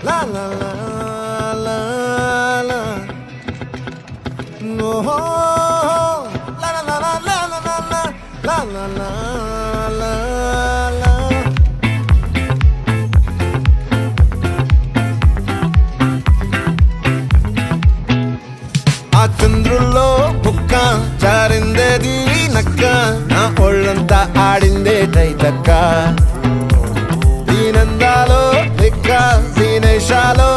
La la la la la. No. La la la la la la la la. La la la la la. ఆ చంద్రుల్లో బుక్క జారిందేది నక్క నా ఒళ్ళంతా ఆడిందే తైతక్క దీనందాలో లెక్క దీనేశాలో